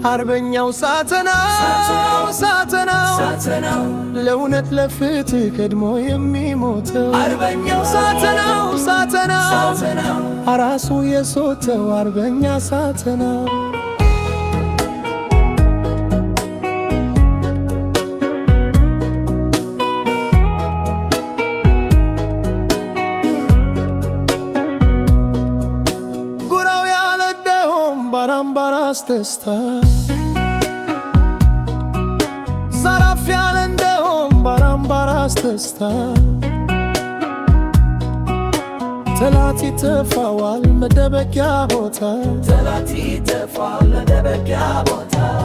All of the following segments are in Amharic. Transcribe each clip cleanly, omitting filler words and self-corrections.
አርበኛው ሳተናው ሳተናው ለእውነት ለፍትህ ቀድሞ የሚሞተው አርበኛው ሳተናው አራሱ የሶተው አርበኛ ሳተናው ጉራው ያለደውም ባራምባራስ ተስታ ዘራፍ ያለደውም ባራምባራስ ተስታ ጠላት ይተፋዋል መደበቂያ ቦታ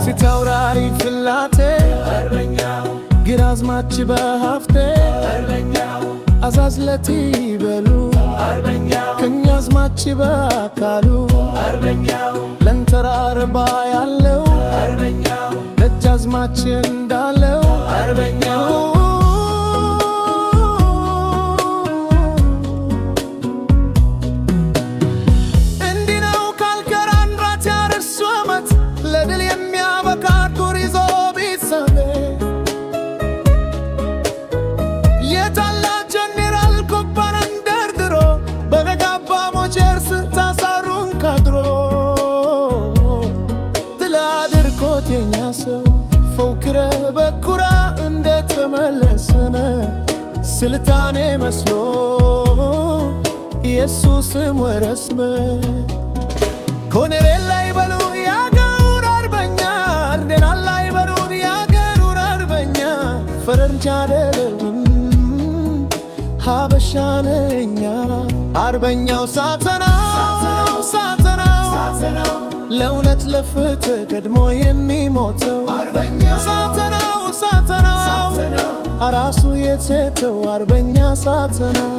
ሲታውራሪ ፍላቴ ግራዝማች በሀፍቴ አዛዝለቲ ይበሉ ከኛዝማች በአካሉ ለንተራርባ ያለው ደጃዝማች እንዳለው ለድል የሚያበቃ ዱር ይዞ ቢሳቤ የታላቅ ጀኔራል ኮባንን ደርድሮ በነጋባ ሞቼር ስንታሳሩን ካድሮ ድል አድርጎት የኛ ሰው ፎክረ በኩራ እንደተመለሰነ ስልጣኔ መስሎ ኢየሱስም ወረስመ ኮኔሬል ላይ በሉ ፈረንጅ አይደለም ሀበሻ ነኛ አርበኛው ሳተናው ለእውነት ለፍትህ ቀድሞ የሚሞተው ሳተናው አራሱ የሴተው አርበኛ ሳተናው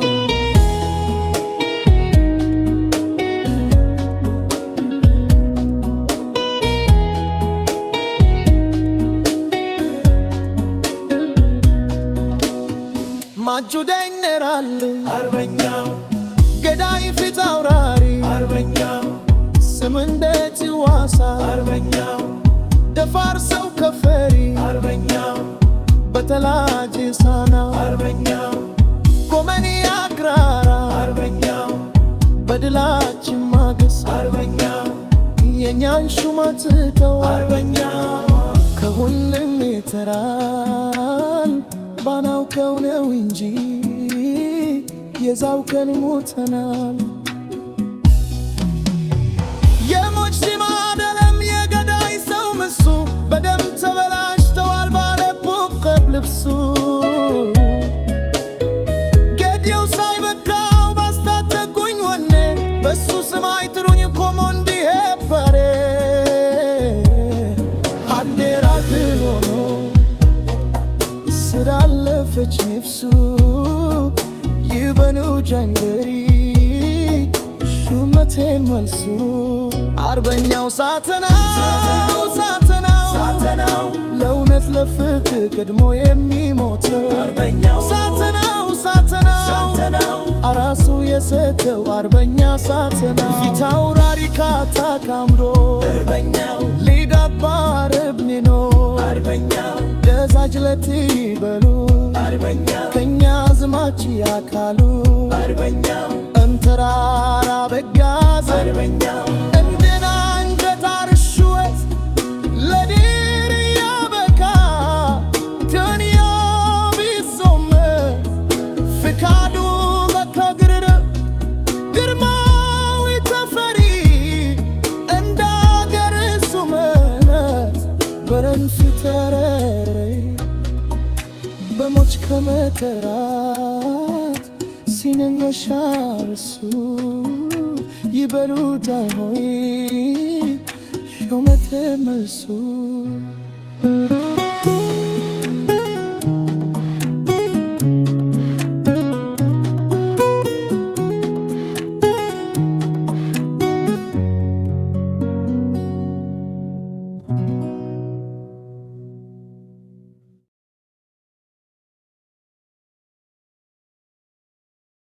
ማጁ ጀነራል አርበኛው ገዳይ ፊት አውራሪ አርበኛው ስም እንዴት ይዋሳል አርበኛው ደፋር ሰው ከፈሪ አርበኛው በተላጅ ሳና አርበኛው ጎመኒ አግራራ አርበኛው በድላችን ማግስ አርበኛው የኛን ሹመት ተው አርበኛው ከሁሉም የተራል ባናውቀው ነው እንጂ የዛውቀን ሞተናል። የሞች ዚማ አይደለም የገዳይ ሰው ምሱ በደም ተበላሽተዋል ባለ ቡቀብ ልብሱ ገዴው ሳይበቃው ባስታጠቁኝ ወኔ በሱ ስም አይጥሩኝ ኮሞንዲ ሄበሬ አዴራት ሆኖ ስላለፈች ነፍሱ ይበኑ ጀንገሪ ሹመቴን መልሱ አርበኛው ሳተናው ለእውነት ለፍትህ ቀድሞ የሚሞተው ሳተናው አራሱ የሰተው አርበኛ ሳተናው ፊት አውራሪ ካታካምሮ ሊዳባ ረብኒኖ ደዛጅለት ይበሉ ከኛ ዝማች ያካሉ እንተራራ በጋዝ እንደና አንገት አርሽወት ለድር ያበካ ተንያ ቢዞም ፍቃዱ በከግርር ግርማዊ ተፈሪ እንዳገር ሱመነት በረንፍተረረ በሞች ከመተራት ሲነኛሻርሱ ይበሉ ዳሆይ ሾመተ መልሱ